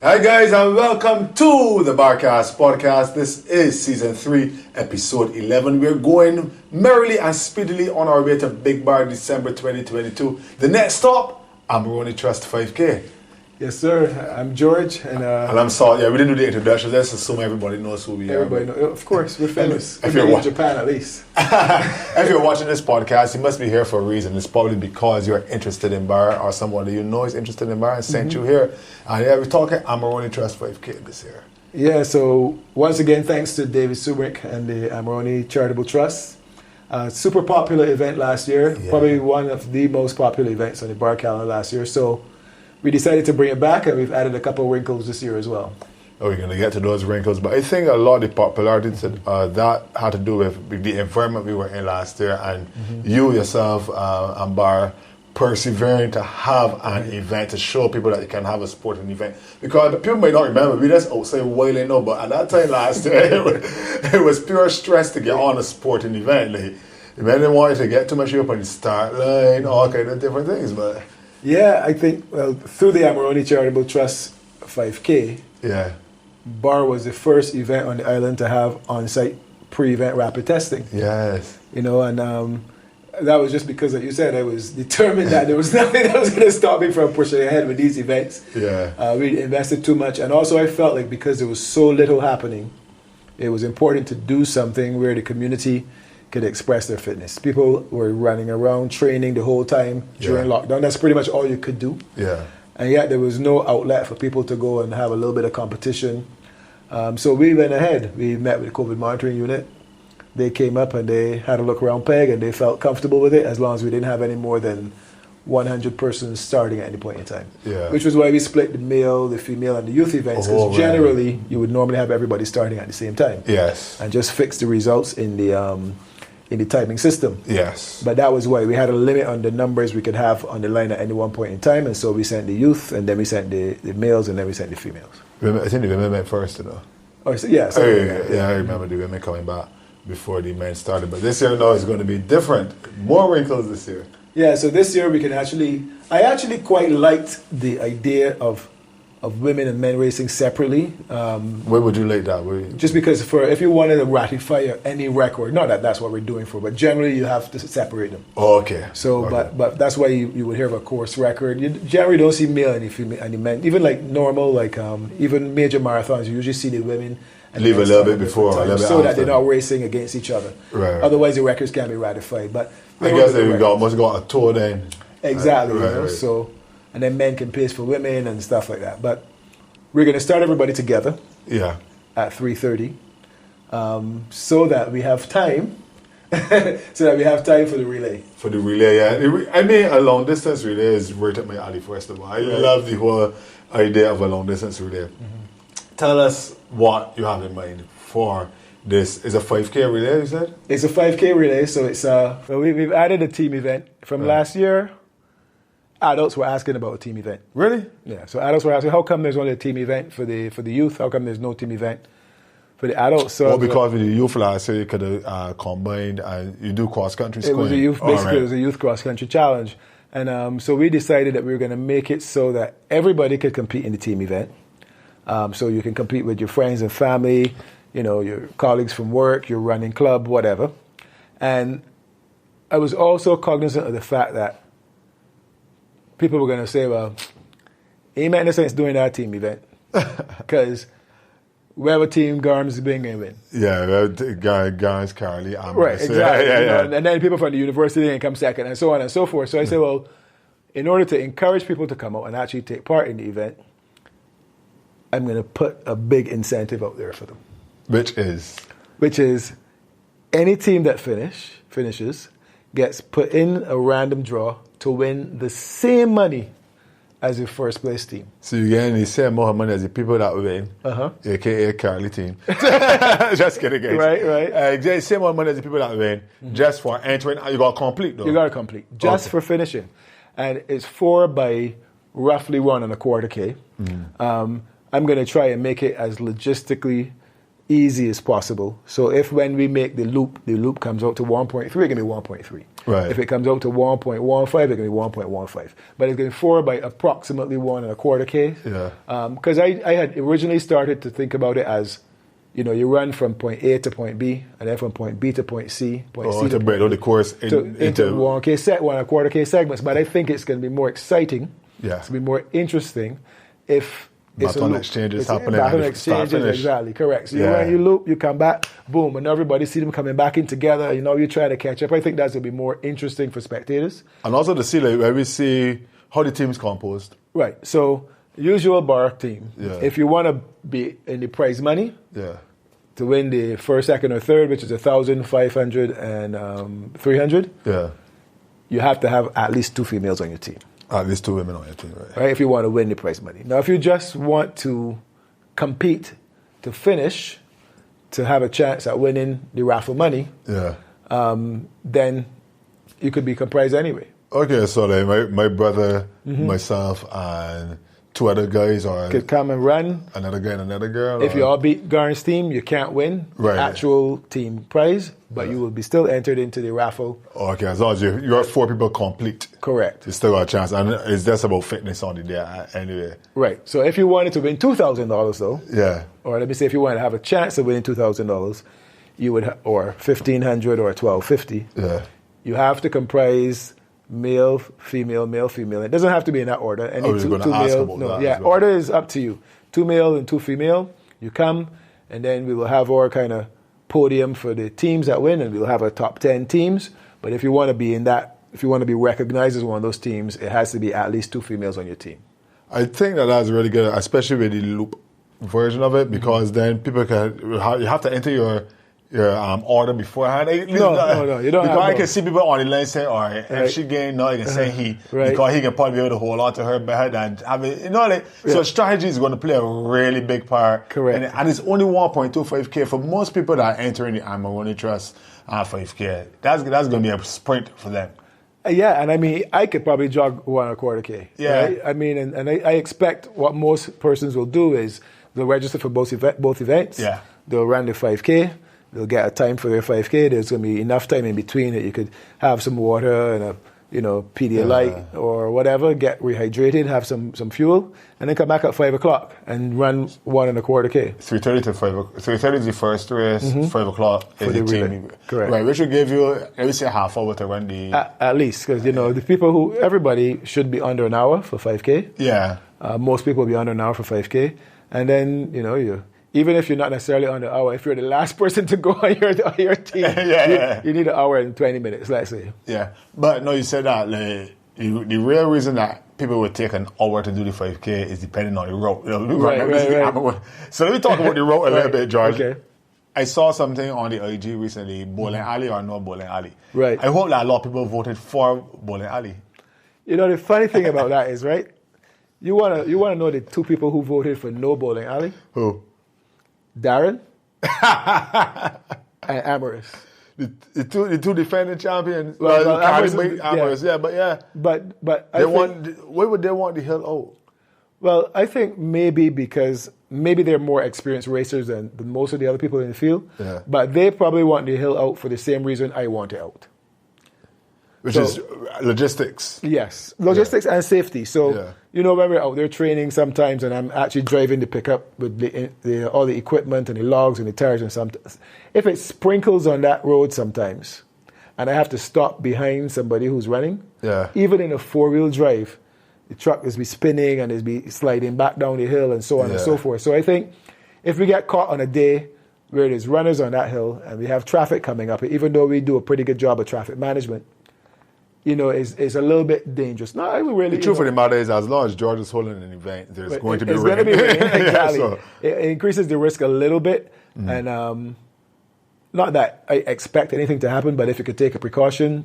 Hi guys, and welcome to the Barcast podcast. This is season 3, episode 11. We're going merrily and speedily on our way to Big Bar December 2022. The next stop, Amarone Trust 5K. Yes, sir. I'm George, and I'm sorry. Yeah, we didn't do the introduction. Let's assume everybody knows who we are. Everybody knows. Of course, we're famous. If you're in Japan, at least. If you're watching this podcast, you must be here for a reason. It's probably because you're interested in bar, or someone that you know is interested in bar and sent you here. And yeah, we're talking Amarone Trust 5K this year. Yeah. So once again, thanks to David Subrick and the Amarone Charitable Trust. Super popular event last year. Yeah. Probably one of the most popular events on the bar calendar last year. So we decided to bring it back, and we've added a couple of wrinkles this year as well. Oh, we're going to get to those wrinkles, but I think a lot of the popularity that had to do with the environment we were in last year, and you yourself and Bar persevering to have an event to show people that you can have a sporting event. Because people may not remember, we just outside wailing no, but at that time last year, it was pure stress to get on a sporting event. Like, you didn't want to get too much up on the start line, all kind of different things, but... Yeah, I think, through the Amarone Charitable Trust 5K, yeah, Bar was the first event on the island to have on-site pre-event rapid testing. Yes. You know, and that was just because, like you said, I was determined that there was nothing that was going to stop me from pushing ahead with these events. Yeah. We invested too much, and also I felt like because there was so little happening, it was important to do something where the community could express their fitness. People were running around training the whole time during lockdown. That's pretty much all you could do. Yeah. And yet there was no outlet for people to go and have a little bit of competition. So we went ahead. We met with the COVID monitoring unit. They came up and they had a look around PEG, and they felt comfortable with it as long as we didn't have any more than 100 persons starting at any point in time. Yeah. Which was why we split the male, the female, and the youth events, because generally you would normally have everybody starting at the same time. Yes. And just fix the results in the timing system. Yes. But that was why we had a limit on the numbers we could have on the line at any one point in time, and so we sent the youth, and then we sent the males, and then we sent the females. I think the women went first, you know. Oh, so, yeah. So, I remember the women coming back before the men started. But this year, no, it's going to be different. More wrinkles this year. Yeah, so this year we can I actually quite liked the idea of women and men racing separately. Where would you like that? Just because if you wanted to ratify any record, not that that's what we're doing for, but generally you have to separate them. Oh, okay. So, okay. But that's why you would hear of a course record. You generally don't see male and female and the men. Even like normal, like even major marathons, you usually see the women and leave a little bit before, a little bit so after, that they're not racing against each other. Right. Otherwise, the records can be ratified. But I guess they must got a tour then. Exactly. Right. So. And then men can pace for women and stuff like that. But we're going to start everybody together. Yeah. At 3:30, so that we have time. So that we have time for the relay. For the relay, yeah. I mean, a long distance relay is right up my alley. First of all, I love the whole idea of a long distance relay. Tell us what you have in mind for this. Is a 5K relay? You said it's a 5K relay. So it's we've added a team event from last year. Adults were asking about a team event. Really? Yeah. So adults were asking, how come there's only a team event for the youth? How come there's no team event for the adults? So well, because with the youth last year, you could have combined and you do cross country. It was a youth, basically. It was a youth cross country challenge, and so we decided that we were going to make it so that everybody could compete in the team event. So you can compete with your friends and family, you know, your colleagues from work, your running club, whatever. And I was also cognizant of the fact that people were going to say, well, ain't making no sense doing that team event. Because whatever team Garms is being going to win. Yeah, Garms, Carly, Amherst. Right, exactly. Yeah. And then people from the university and come second and so on and so forth. So I said, well, in order to encourage people to come out and actually take part in the event, I'm going to put a big incentive out there for them. Which is any team that finishes gets put in a random draw to win the same money as the first place team. So you get the same amount of money as the people that win, aka Carly team. Just kidding, guys. Right. The same amount of money as the people that win, just for entering. You got to complete, though. You got to complete, just for finishing. And it's 4 by roughly 1.25 K. I'm going to try and make it as logistically easy as possible. So if when we make the loop comes out to 1.3, it can be 1.3. Right. If it comes out to 1.15, it's going to be 1.15. But it's going to be 4 by approximately 1.25 K. Yeah. Because I had originally started to think about it as, you run from point A to point B, and then from point B to point C, C to break down the course into 1.25 K segments. But I think it's going to be more exciting. Yeah. It's going to be more interesting if baton exchanges happening. Baton exchanges, exactly, correct. So you loop, you come back, boom, and everybody see them coming back in together. You try to catch up. I think that's going to be more interesting for spectators. And also to see where we see how the team's composed. Right. So usual bar team. Yeah. If you want to be in the prize money, to win the first, second, or third, which is 1,000, 500, and 300, you have to have at least 2 females on your team. At least 2 women on your team, right? If you want to win the prize money. Now, if you just want to compete to finish, to have a chance at winning the raffle money, then you could be comprised anyway. Okay, so like my brother, myself, and 2 other guys could come and run. Another guy and another girl. If you all beat Garn's team, you can't win the actual team prize, but you will be still entered into the raffle. Okay, as long as you're 4 people complete. Correct. You still got a chance. And it's just about fitness on the day anyway. Right. So if you wanted to win $2,000 though, or let me say if you wanted to have a chance of winning $2,000, you would, or $1,500 or $1,250, you have to comprise male, female, male, female. It doesn't have to be in that order. Two male. Order is up to you. 2 male and 2 female. You come, and then we will have our kind of podium for the teams that win, and we'll have our top 10 teams. But if you want to be in that, if you want to be recognized as one of those teams, it has to be at least 2 females on your team. I think that's really good, especially with the loop version of it, because then people you have to enter your order beforehand. No, you don't. Because I can see people on the line say, all right, if she gain, you can say he, because he can probably be able to hold on to her better and have it, so strategy is going to play a really big part. Correct. And it's only 1.25K for most people that are entering the Amarone Trust 5K. That's going to be a sprint for them. Yeah, and I mean, I could probably jog 1.25 K. Yeah. Right? I mean, and I expect what most persons will do is they'll register for both events. Yeah. They'll run the 5K. They'll get a time for their 5K. There's going to be enough time in between that you could have some water and a Pedialyte or whatever, get rehydrated, have some fuel, and then come back at 5 o'clock and run 1.25 K. 3:30 to 5. 3:30 is the first race. 5 o'clock is the team. Correct. Right, which will give you, let me say, half hour to run the. At least, because the people everybody should be under an hour for 5K. Yeah. Most people will be under an hour for 5K, and then you. Even if you're not necessarily on the hour, if you're the last person to go on your team, you need an hour and 20 minutes, let's say. Yeah. But no, you said that the real reason that people would take an hour to do the 5K is depending on the route. Right. So let me talk about the route a little bit, George. Okay. I saw something on the IG recently, bowling alley or no bowling alley. Right. I hope that a lot of people voted for bowling alley. The funny thing about that is, right, you wanna know the 2 people who voted for no bowling alley? Who? Darren and Amaris. The two defending champions. Amaris, But why would they want the hill out? Well, I think maybe because they're more experienced racers than most of the other people in the field. Yeah. But they probably want the hill out for the same reason I want it out. Which is logistics. Yes, logistics and safety. So, when we're out there training sometimes and I'm actually driving the pickup with all the equipment and the logs and the tires and sometimes, if it sprinkles on that road sometimes and I have to stop behind somebody who's running, even in a 4-wheel drive, the truck is be spinning and is be sliding back down the hill and so on and so forth. So I think if we get caught on a day where there's runners on that hill and we have traffic coming up, even though we do a pretty good job of traffic management, it's a little bit dangerous. No, I really. The truth of the matter is, as long as George is holding an event, there's going to be rain. Going to be rain. Exactly. It increases the risk a little bit, and not that I expect anything to happen, but if you could take the precaution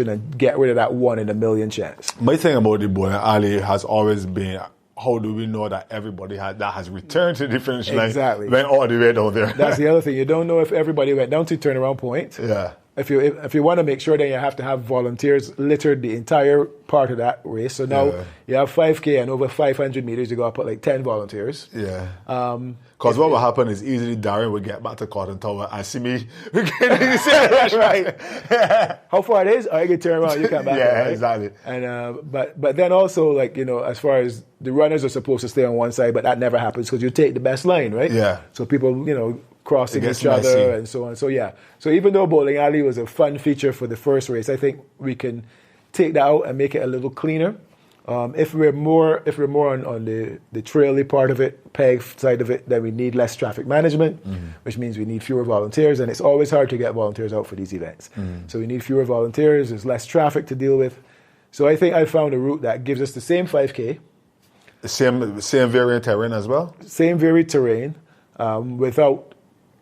and get rid of that 1 in a million chance. My thing about the bowling alley has always been, how do we know that everybody that has returned to the finish line went all the way down there? That's the other thing. You don't know if everybody went down to turnaround point. Yeah. if you want to make sure, then you have to have volunteers littered the entire part of that race. So now you have 5K and over 500 meters, you got to put like 10 volunteers. Yeah. Because what will happen is easily Darren would get back to Cotton Tower and see me. Right. How far it is? I can turn around. You come back. Yeah, right? exactly. And but then also, like, as far as the runners are supposed to stay on one side, but that never happens because you take the best line, right? Yeah. So people, crossing each other messy. and so on. So yeah. So even though bowling alley was a fun feature for the first race, I think we can take that out and make it a little cleaner. If we're more on the traily part of it, peg side of it, then we need less traffic management, which means we need fewer volunteers, and it's always hard to get volunteers out for these events. So we need fewer volunteers. There's less traffic to deal with. So I think I found a route that gives us the same 5K, the same variant terrain as well. Same varied terrain, without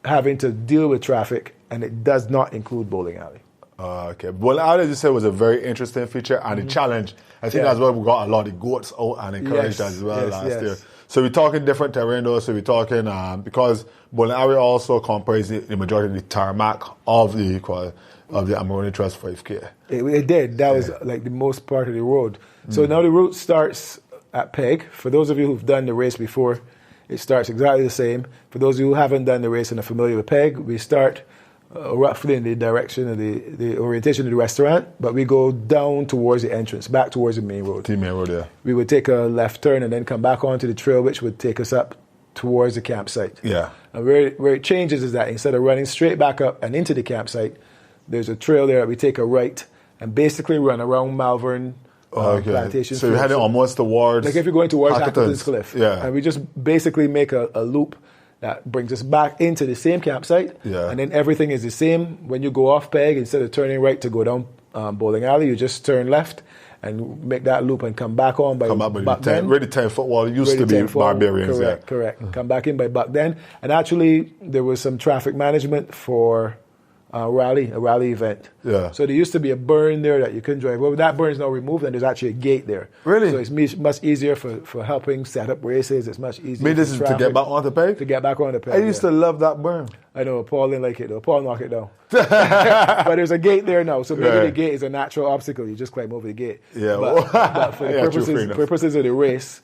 having to deal with traffic, and it does not include bowling alley. Okay. Bowling alley, as you said, was a very interesting feature, and the challenge. I think that's why we got a lot of goats out and encouraged as well last year. So we're talking different terrain though. So we're talking because bowling alley also comprises the majority of the tarmac of the Amarone Trust 5K. It did. That was like the most part of the road. So now the route starts at Peg. For those of you who've done the race before, it starts exactly the same. For those of you who haven't done the race and are familiar with Peg, we start roughly in the direction of the orientation of the restaurant, but we go down towards the entrance, back towards the main road. The main road, yeah. We would take a left turn and then come back onto the trail, which would take us up towards the campsite. Yeah. And where it changes is that instead of running straight back up and into the campsite, there's a trail there that we take a right and basically run around Malvern plantation. So you had it almost towards... Like if you're going towards Atherton's Cliff. Yeah. And we just basically make a loop that brings us back into the same campsite. Yeah. And then everything is the same. When you go off Peg, instead of turning right to go down bowling alley, you just turn left and make that loop and come back on by Buck Den. Really 10-foot wall used to be Barbarians. Correct. Come back in by Buck Den. And actually, there was some traffic management for a rally event. Yeah. So there used to be a burn there that you couldn't drive. Well, that burn is now removed, and there's actually a gate there. Really? So it's much easier for helping set up races. It's much easier. Maybe this is to get back on the peg? To get back on the peg. I used to love that burn. I know, Paul didn't like it though. Paul knocked it down. But there's a gate there now, so maybe the gate is a natural obstacle. You just climb over the gate. Yeah. But for the purposes of the race,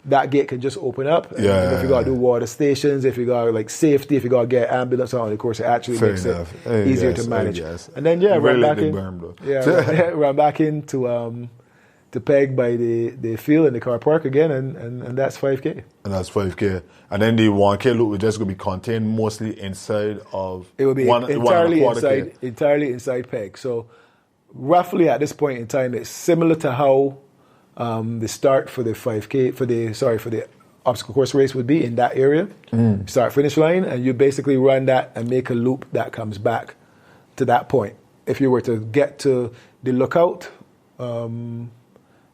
that gate can just open up. And if you got to do water stations, if you got like safety, if you got to get ambulance on, of course, it actually makes it easier to manage. And then run back in. Run back into to Peg by the field in the car park again, and that's 5K. And that's 5K. And then the 1K loop is just going to be contained mostly inside of... It will be entirely inside Peg. So roughly at this point in time, it's similar to how the start for the 5K, for the obstacle course race would be in that area. Start finish line, and you basically run that and make a loop that comes back to that point. If you were to get to the lookout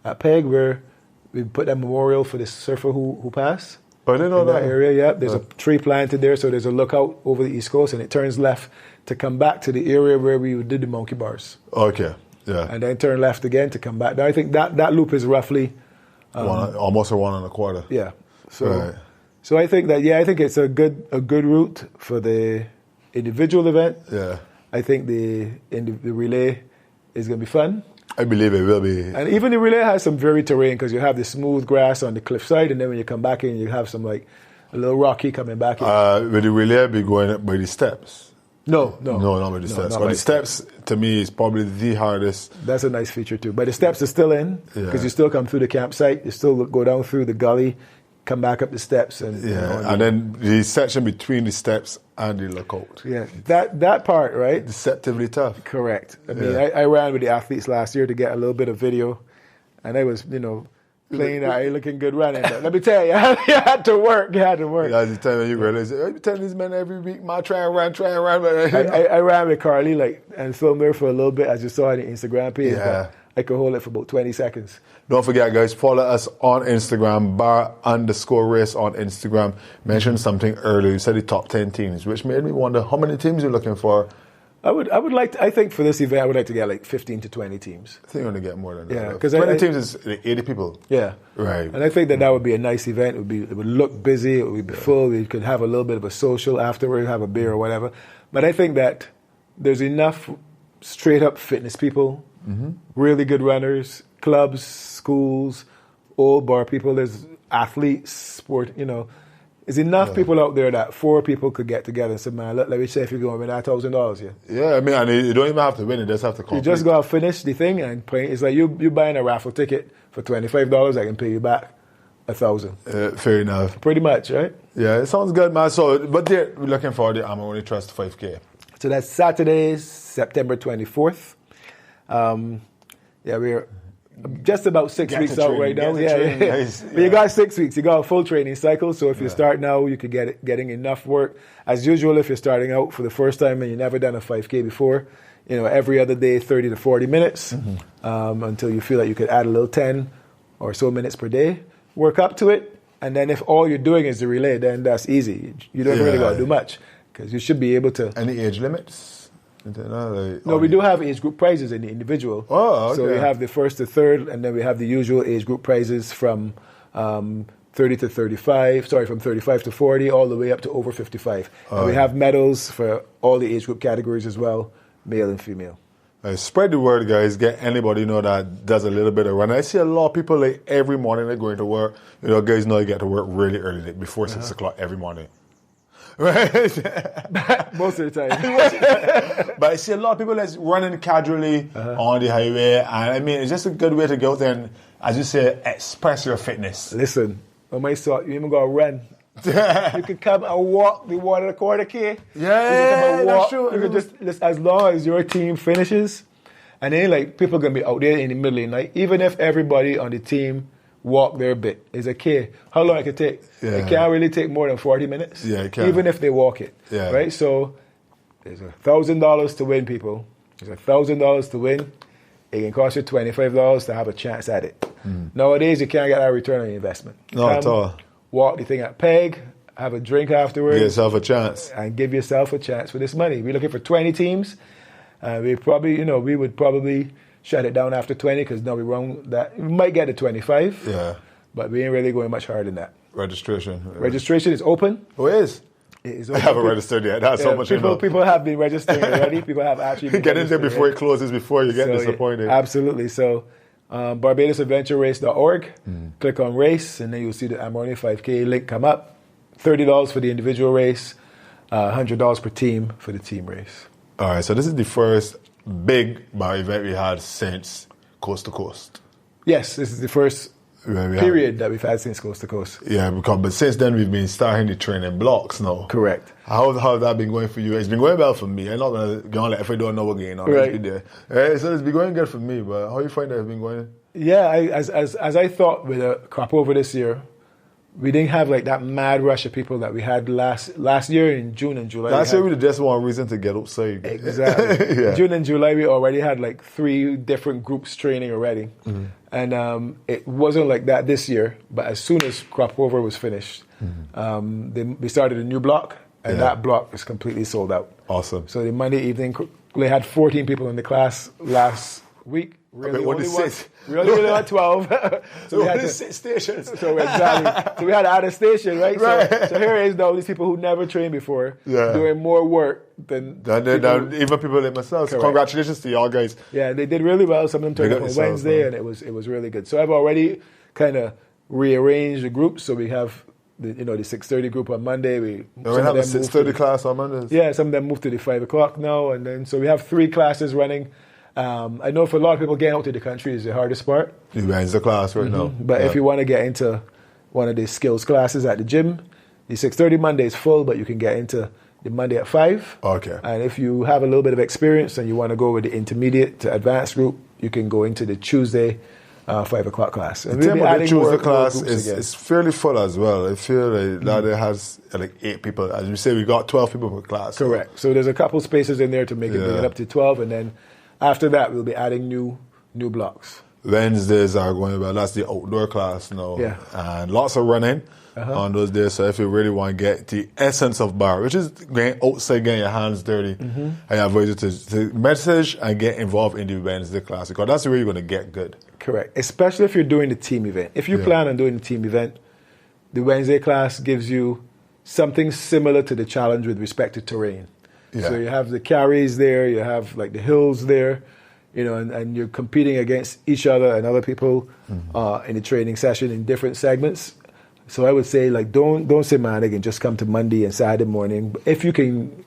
at Peg, where we put a memorial for the surfer who passed. I didn't know that area. Yeah, there's a tree planted there, so there's a lookout over the East Coast, and it turns left to come back to the area where we did the monkey bars. Okay. Yeah. And then turn left again to come back. Now I think that loop is roughly almost a 1.25. Yeah. So I think it's a good route for the individual event. Yeah. I think the relay is going to be fun. I believe it will be. And even the relay has some very terrain because you have the smooth grass on the cliffside, and then when you come back in, you have some like a little rocky coming back in. Will the relay be going up by the steps? No, not by the steps. But the steps, to me, is probably the hardest. That's a nice feature too. But the steps are still in because you still come through the campsite. You still go down through the gully, come back up the steps, and and then the section between the steps and the lookout. Yeah, that part, right? Deceptively tough. Correct. I mean, I ran with the athletes last year to get a little bit of video, and I was, playing that, looking good running. But let me tell you, you had to work. Yeah, the time you realize, I'm telling these men every week, try and run. I ran with Carly, and filmed her for a little bit, as you saw on the Instagram page. Yeah. But I could hold it for about 20 seconds. Don't forget, guys, follow us on Instagram, bar_race on Instagram. Mentioned something earlier. You said the top 10 teams, which made me wonder how many teams you're looking for. I think for this event, I would like to get 15 to 20 teams. I think you're going to get more than that. Yeah, because 20 teams is 80 people. Yeah. Right. And I think that would be a nice event. It would look busy. It would be full. We could have a little bit of a social afterward, have a beer or whatever. But I think that there's enough straight up fitness people, really good runners, clubs, schools, old bar people. There's athletes, sport. There's enough people out there that 4 people could get together and say, man, let me say if you're going to win that $1,000. Yeah. Yeah, I mean, and you don't even have to win; you just have to compete. You just go out, finish the thing, and play. It's like you buying a raffle ticket for $25. I can pay you back $1,000. Fair enough. Pretty much, right? Yeah, it sounds good, man. So, but we're looking for the Amarone Trust 5K. So that's Saturday, September 24th. We're just about 6 weeks out right now. Nice. But you got 6 weeks. You got a full training cycle. So if you start now, you could getting enough work. As usual, if you're starting out for the first time and you've never done a 5K before, every other day, 30 to 40 minutes until you feel like you could add a little 10 or so minutes per day. Work up to it. And then if all you're doing is the relay, then that's easy. You don't really got to do much because you should be able to. Any age limits? No, we do have age group prizes in the individual. Oh, okay. So we have the first to third, and then we have the usual age group prizes from 30 to 35, from 35 to 40, all the way up to over 55. And we have medals for all the age group categories as well, male and female. Spread the word, guys. Get anybody that does a little bit of running. I see a lot of people every morning they're going to work. Guys know you get to work really early, before 6 o'clock every morning. Right? Most of the time. But I see a lot of people that's running casually on the highway. And I mean, it's just a good way to go out there and, as you say, express your fitness. Listen, when I saw you even got to run. You can come and walk the 1.25 K. Yeah, that's true. You can just as long as your team finishes, and then people gonna be out there in the middle of the night. Even if everybody on the team walk their bit, it's okay. How long it can take? Yeah. It can't really take more than 40 minutes. Yeah, it can. Even if they walk it. Yeah. Right. So there's $1,000 to win, people. There's $1,000 to win. It can cost you $25 to have a chance at it. Nowadays, you can't get that return on your investment. Not at all. Walk the thing at Peg, have a drink afterwards. Give yourself a chance. And give yourself a chance for this money. We're looking for 20 teams. We would probably shut it down after 20 because now we run that. We might get to 25. Yeah. But we ain't really going much harder than that. Registration. Registration is open. Oh, it is? It is I open. haven't registered yet. That's so much people have been registering already. People have actually been get in there before it closes, before you get disappointed. Absolutely. So BarbadosAdventureRace.org. Click on race, and then you'll see the Amarone 5K link come up. $30 for the individual race, $100 per team for the team race. All right, so this is the first big bar event we had since Coast to Coast. Yes, this is the first period that we've had since Coast to Coast. Yeah, but since then we've been starting the training blocks now. Correct. How has that been going for you? It's been going well for me. I'm not going to go on if I don't know what's going on. Right. So it's been going good for me, but how you find that it's been going? Yeah, as I thought with a crop over this year, we didn't have that mad rush of people that we had last year in June and July. Last year we just one reason to get outside. Exactly. Yeah. June and July we already had 3 different groups training already. And it wasn't like that this year, but as soon as crop over was finished, we started a new block, and that block is completely sold out. Awesome. So the Monday evening, they had 14 people in the class last week. Really only had 12. So we had 6 stations. So exactly. So we had to add a station, right? So here is now these people who never trained before doing more work than even people like myself. So congratulations to y'all guys. Yeah, they did really well. Some of them turned up on Wednesday, and it was really good. So I've already kind of rearranged the groups. So we have the 6:30 group on Monday. We have a 6:30 class on Mondays. Yeah, some of them moved to the 5 o'clock now, and then so we have 3 classes running. I know for a lot of people, getting out to the country is the hardest part. The Wednesday class right now. But if you want to get into one of the skills classes at the gym, the 6:30 Monday is full, but you can get into the Monday at 5. Okay. And if you have a little bit of experience and you want to go with the intermediate to advanced group, you can go into the Tuesday 5 o'clock class. And the Tuesday class is fairly full as well. I feel that it has 8 people. As you say, we got 12 people per class. Correct. So there's a couple spaces in there to make it bring it up to 12, and then after that we'll be adding new blocks. Wednesdays are going well. That's the outdoor class now. Yeah. And lots of running on those days. So if you really want to get the essence of bar, which is going outside, getting your hands dirty, I advise you to message and get involved in the Wednesday class, because that's where you're going to get good. Correct. Especially if you're doing the team event. If you plan on doing the team event, the Wednesday class gives you something similar to the challenge with respect to terrain. Yeah. So you have the carries there, you have like the hills there, you know, and you're competing against each other and other people in the training session in different segments. So I would say, like, don't say, man, they can just come to Monday and Saturday morning. If you can,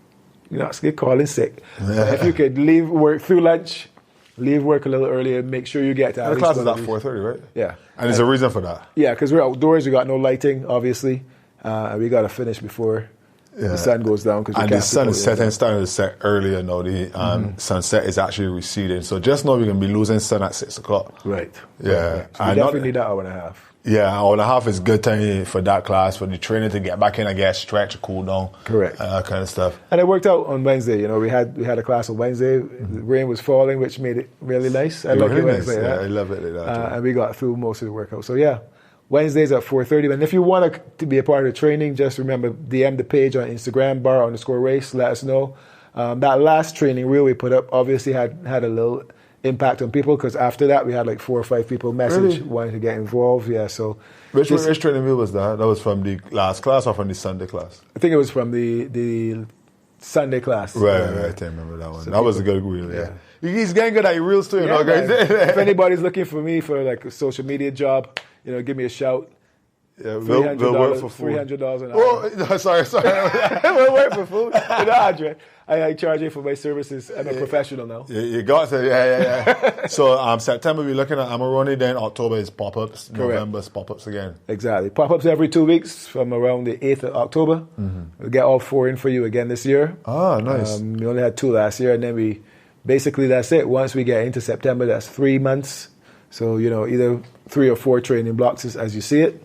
you know, get calling sick. If you could leave work through lunch, leave work a little earlier, make sure you get to The class is at 4:30, right? Yeah. And there's a reason for that. Yeah, because we're outdoors, we got no lighting, obviously, and we got to finish before the sun goes down. And the sun is starting to set earlier now. The sunset is actually receding. So just know we're going to be losing sun at 6 o'clock. Right. Yeah. Right. So we definitely need that hour and a half. Yeah, hour and a half is good time for that class, for the training to get back in and get stretch, cool down. Correct. That kind of stuff. And it worked out on Wednesday. You know, we had a class on Wednesday. The rain was falling, which made it really nice. I like it when it's like that. I love it like that. And we got through most of the workout. So yeah, Wednesdays at 4:30. And if you want to be a part of the training, just remember, DM the page on Instagram, bar_race. Let us know. That last training reel we put up obviously had a little impact on people, because after that we had like 4 or 5 people message wanting to get involved. Yeah, so which training wheel was that? That was from the last class or from the Sunday class? I think it was from the Sunday class. Right. I remember that one. So that was a good reel. Yeah. He's getting good at your reels too, you know, guys. If anybody's looking for me for like a social media job, you know, give me a shout. Yeah, we'll work for food. $300 an hour. Oh, sorry. We'll work for food. You know, Andre, I charge you for my services. I'm a professional now. You got to, yeah. So September we're looking at Amarone, then October is pop-ups, November is pop-ups again. Exactly. Pop-ups every 2 weeks from around the 8th of October. We'll get all 4 in for you again this year. Ah, nice. We only had 2 last year, and then basically that's it. Once we get into September, that's 3 months. So, you know, either 3 or 4 training blocks as you see it.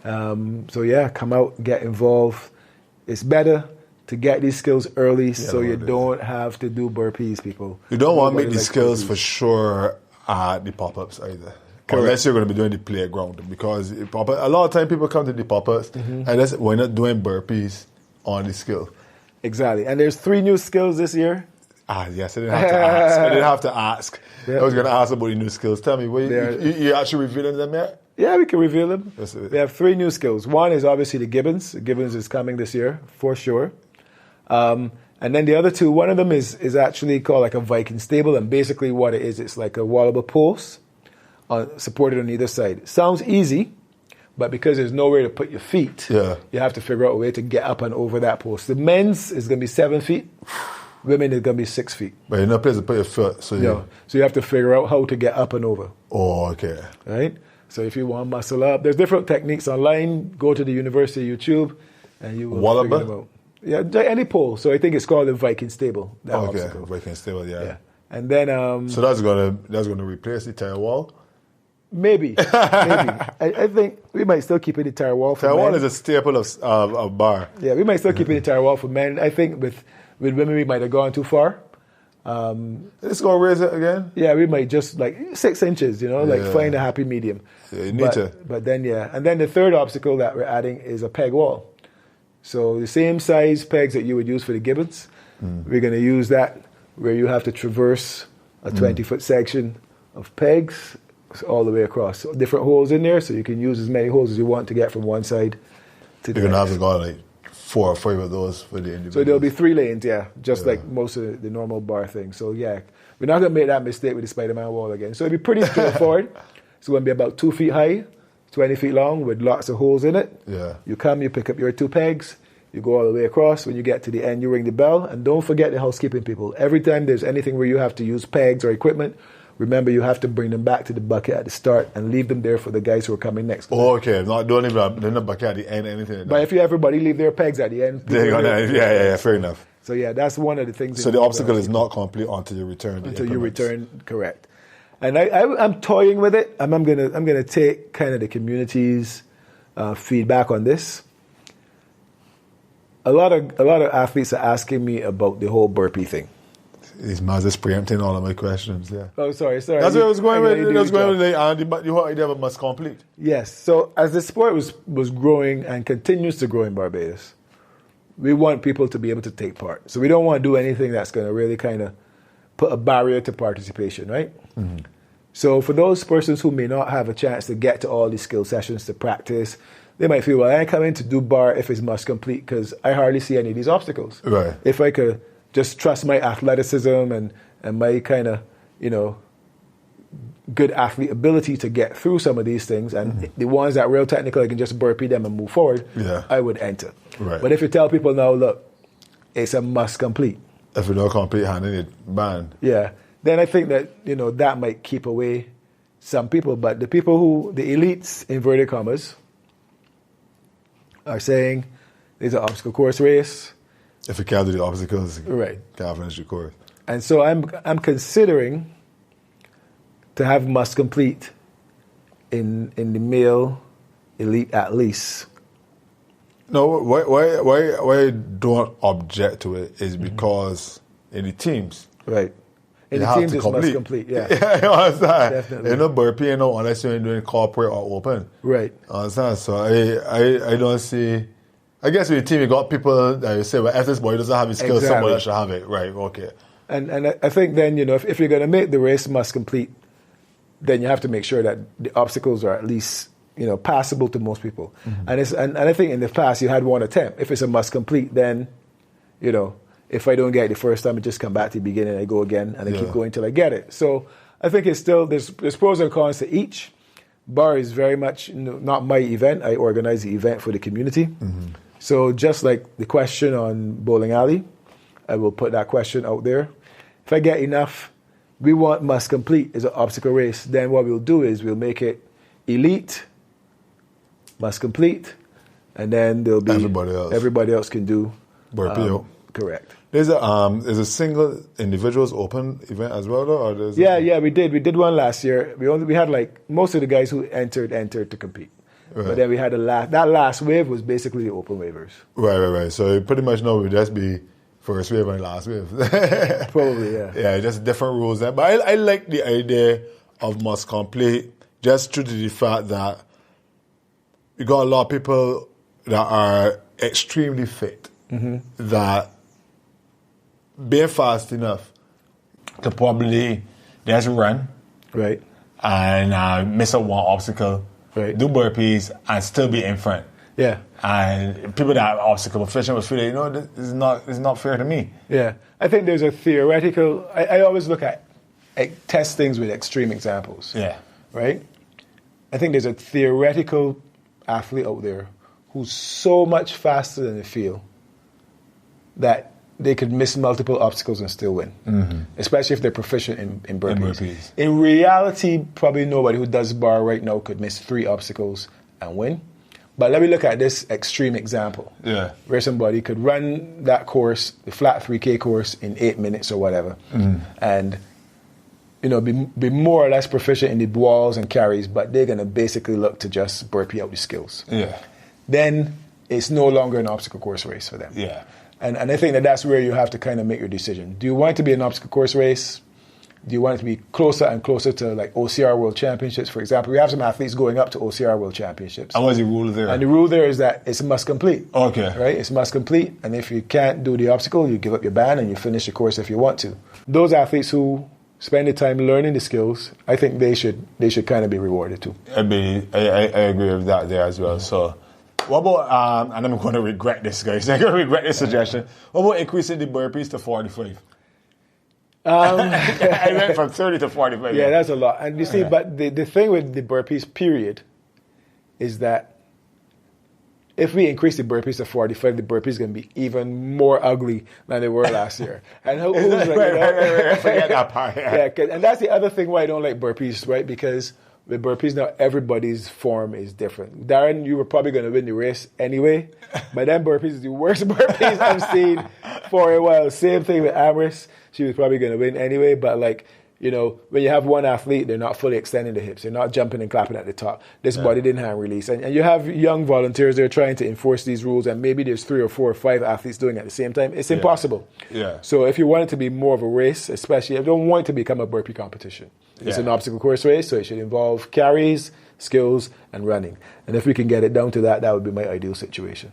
So yeah, come out, get involved. It's better to get these skills early, so you don't have to do burpees, people. You don't want to make these skills for sure at the pop-ups either. Unless you're going to be doing the playground, because a lot of time people come to the pop-ups and we're not doing burpees on the skill. Exactly. And there's 3 new skills this year. Yes, I didn't have to ask. I was going to ask about the new skills. Tell me, you actually revealing them yet? Yeah, we can reveal them. We have 3 new skills. One is obviously the Gibbons. The Gibbons is coming this year, for sure. And then the other 2, one of them is actually called like a Viking stable, and basically what it is, it's like a wallable post supported on either side. Sounds easy, but because there's nowhere to put your feet, you have to figure out a way to get up and over that post. The men's is going to be 7 feet. Women is going to be 6 feet. But you're not place to put your foot. So you have to figure out how to get up and over. Oh, okay. Right? So if you want to muscle up, there's different techniques online. Go to the University of YouTube, and you will figure them out. Yeah, any pole. So I think it's called the Viking stable. Obstacle. Viking stable, yeah. And then so that's gonna replace the tire wall. Maybe. I think we might still keep it the tire wall for men. Tire wall is a staple of bar. Yeah, we might still keep it the tire wall for men. I think with women we might have gone too far. Let's go raise it again. Yeah, we might just like 6 inches, you know, like find a happy medium. Yeah, you need to. But then, and then the third obstacle that we're adding is a peg wall. So the same size pegs that you would use for the Gibbons, we're going to use that where you have to traverse a 20-foot section of pegs all the way across. So different holes in there, so you can use as many holes as you want to get from one side to the next. You're going to have to go like 4 or 5 of those for the individuals. So there'll be 3 lanes, just like most of the normal bar things. So we're not going to make that mistake with the Spider-Man wall again. So it'll be pretty straightforward. It's going to be about 2 feet high, 20 feet long with lots of holes in it. Yeah. You come, you pick up your 2 pegs, you go all the way across. When you get to the end, you ring the bell. And don't forget the housekeeping people. Every time there's anything where you have to use pegs or equipment, remember you have to bring them back to the bucket at the start and leave them there for the guys who are coming next. Oh, okay. Don't leave them in the bucket at the end, anything like that. But if everybody leave their pegs at the end. Yeah, fair enough. So that's one of the things. So the obstacle is not complete until you return. Until you return, correct. And I'm toying with it. I'm gonna take kind of the community's feedback on this. A lot of athletes are asking me about the whole burpee thing. These Maz is preempting all of my questions. Yeah. Oh, sorry. That's where I was going with. The whole idea of a must complete. Yes. So as the sport was growing and continues to grow in Barbados, we want people to be able to take part. So we don't want to do anything that's going to really kind of put a barrier to participation, right? Mm-hmm. So for those persons who may not have a chance to get to all these skill sessions to practice, they might feel, well, I ain't coming to do bar if it's must complete because I hardly see any of these obstacles. Right. If I could just trust my athleticism and my kind of, good athlete ability to get through some of these things. And the ones that are real technical, I can just burpee them and move forward, I would enter. Right. But if you tell people now, look, it's a must complete. If you don't complete, handing it banned. Yeah. Then I think that, that might keep away some people. But the people the elites, inverted commas, are saying there's an obstacle course race. If you can't do the obstacles, right, can't finish your course. And so I'm considering to have must complete in the male elite at least. No, why I don't object to it is because in the teams, right? In the teams, it's must complete. Yeah, yeah, you understand. Definitely. You're not burpee, unless you're doing corporate or open. Right. Understand? So I don't see. I guess with the team, you got people that you say, well, if this boy doesn't have his skills, somebody else should have it. Right, okay. And I think then, if you're going to make the race must complete, then you have to make sure that the obstacles are at least, passable to most people. And I think in the past, you had one attempt. If it's a must complete, then, if I don't get it the first time, I just come back to the beginning, I go again, and I keep going till I get it. So I think it's still, there's pros and cons to each. Bar is very much not my event. I organize the event for the community. So just like the question on bowling alley, I will put that question out there. If I get enough, we want must complete as an obstacle race, then what we'll do is we'll make it elite, must complete, and then there'll be everybody else can do burpee. Correct. There's a single individuals open event as well, though. Or we did one last year. We had like most of the guys who entered to compete. Right. But then we had that last wave was basically the open waivers. Right. So you pretty much know it would just be first wave and last wave. Probably, yeah. Yeah, just different rules there. But I like the idea of must complete just due to the fact that you got a lot of people that are extremely fit that being fast enough to probably just run. Right. And miss out one obstacle. Right. Do burpees and still be in front. Yeah. And people that are obstacle proficient will feel this is not fair to me. Yeah. I think there's a theoretical, I always look at test things with extreme examples. Yeah. Right? I think there's a theoretical athlete out there who's so much faster than they feel that they could miss multiple obstacles and still win, especially if they're proficient in burpees. In reality, probably nobody who does bar right now could miss 3 obstacles and win. But let me look at this extreme example, where somebody could run that course, the flat 3K course, in 8 minutes or whatever, and be more or less proficient in the walls and carries, but they're going to basically look to just burpee out the skills. Yeah. Then it's no longer an obstacle course race for them. Yeah. And I think that's where you have to kind of make your decision. Do you want it to be an obstacle course race? Do you want it to be closer and closer to like OCR World Championships, for example? We have some athletes going up to OCR World Championships. And what's the rule there? And the rule there is that it's must complete. Okay. Right? It's must complete. And if you can't do the obstacle, you give up your band and you finish the course if you want to. Those athletes who spend the time learning the skills, I think they should kind of be rewarded too. I agree with that there as well. So, what about, and I'm going to regret this, guys. I'm going to regret this suggestion. What about increasing the burpees to 45? I went from 30 to 45. Yeah, that's a lot. And you see, but the thing with the burpees, period, is that if we increase the burpees to 45, the burpees are going to be even more ugly than they were last year. And who's like, right. Forget that part. Yeah, and that's the other thing why I don't like burpees, right? Because with burpees now, everybody's form is different. Darren, you were probably going to win the race anyway, but then burpees is the worst burpees I've seen for a while. Same thing with Amaris. She was probably going to win anyway, but when you have one athlete, they're not fully extending the hips. They're not jumping and clapping at the top. This body didn't hand release. And you have young volunteers, they're trying to enforce these rules, and maybe there's 3 or 4 or 5 athletes doing it at the same time. It's impossible. Yeah. So if you want it to be more of a race, especially, I don't want it to become a burpee competition. It's an obstacle course race, so it should involve carries, skills, and running. And if we can get it down to that, that would be my ideal situation.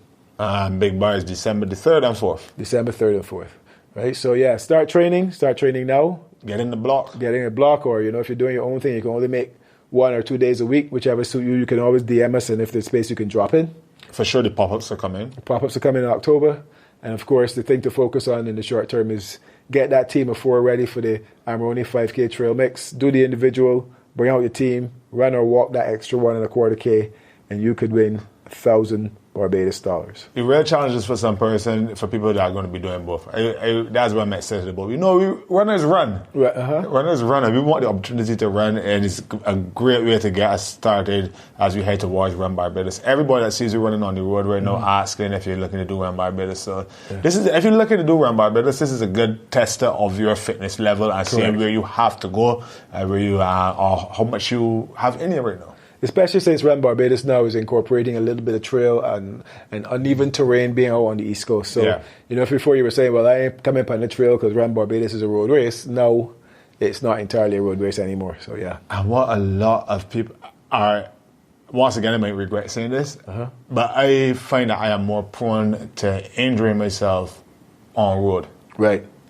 Big bar is December the 3rd and 4th. December 3rd and 4th. Right? So yeah, start training now. Get in the block. Or, if you're doing your own thing, you can only make 1 or 2 days a week, whichever suit you. You can always DM us, and if there's space, you can drop in. For sure, the pop-ups are coming. The pop-ups are coming in October. And of course, the thing to focus on in the short term is get that team of 4 ready for the Amarone 5K trail mix. Do the individual, bring out your team, run or walk that extra 1.25K, and you could win $1,000 Barbados dollars. The real challenge is for some person, for people that are going to be doing both. That's what I'm excited about. Runners run. Right, uh-huh. Runners run, and we want the opportunity to run, and it's a great way to get us started as we head towards Run Barbados. Everybody that sees you running on the road right now asking if you're looking to do Run Barbados. So if you're looking to do Run Barbados, this is a good tester of your fitness level and seeing where you have to go, where you are, or how much you have in you right now. Especially since Run Barbados now is incorporating a little bit of trail and uneven terrain being out on the East Coast. So, if before you were saying, well, I ain't coming up on the trail because Run Barbados is a road race. No, it's not entirely a road race anymore. So, yeah. And what a lot of people are, once again, I might regret saying this, but I find that I am more prone to injuring myself on road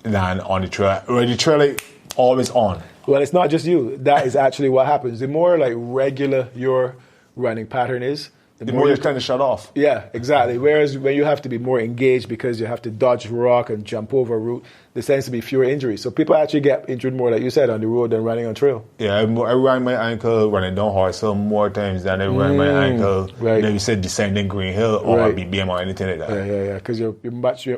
than on the trail. Where the trail is always on. Well, it's not just you. That is actually what happens. The more regular your running pattern is, the more you're kind of shut off. Yeah, exactly. Whereas when you have to be more engaged because you have to dodge rock and jump over a route, there tends to be fewer injuries. So people actually get injured more, like you said, on the road than running on trail. Yeah, I ran my ankle running down Horshill more times than I ran my ankle, you said, descending Green Hill or BBM or anything like that. Yeah. Because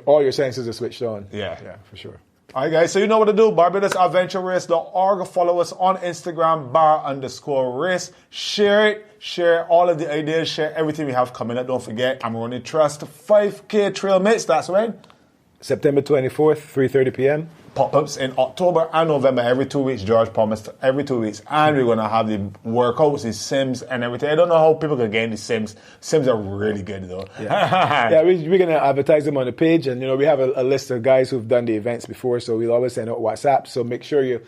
all your senses are switched on. Yeah, for sure. All right, guys, so you know what to do. BarbadosAdventureRace.org. Follow us on Instagram, bar_race. Share it. Share all of the ideas. Share everything we have coming up. Don't forget, Amarone Trust 5K Trail Mix. That's when? September 24th, 3:30 p.m. Pop-ups in October and November every 2 weeks. George promised every 2 weeks. And we're going to have the workouts, the sims, and everything. I don't know how people can get the sims. Sims are really good, though. We're going to advertise them on the page. And, we have a list of guys who've done the events before, so we'll always send out WhatsApp. So make sure you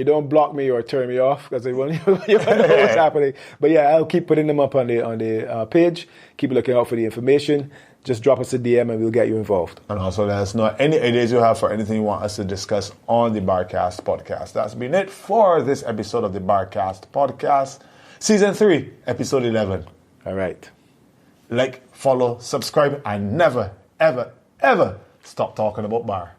don't block me or turn me off because you won't know what's happening. But, I'll keep putting them up on the page. Keep looking out for the information. Just drop us a DM and we'll get you involved. And also let us know any ideas you have for anything you want us to discuss on the Barcast podcast. That's been it for this episode of the Barcast podcast, Season 3, Episode 11. All right. Like, follow, subscribe, and never, ever, ever stop talking about bar.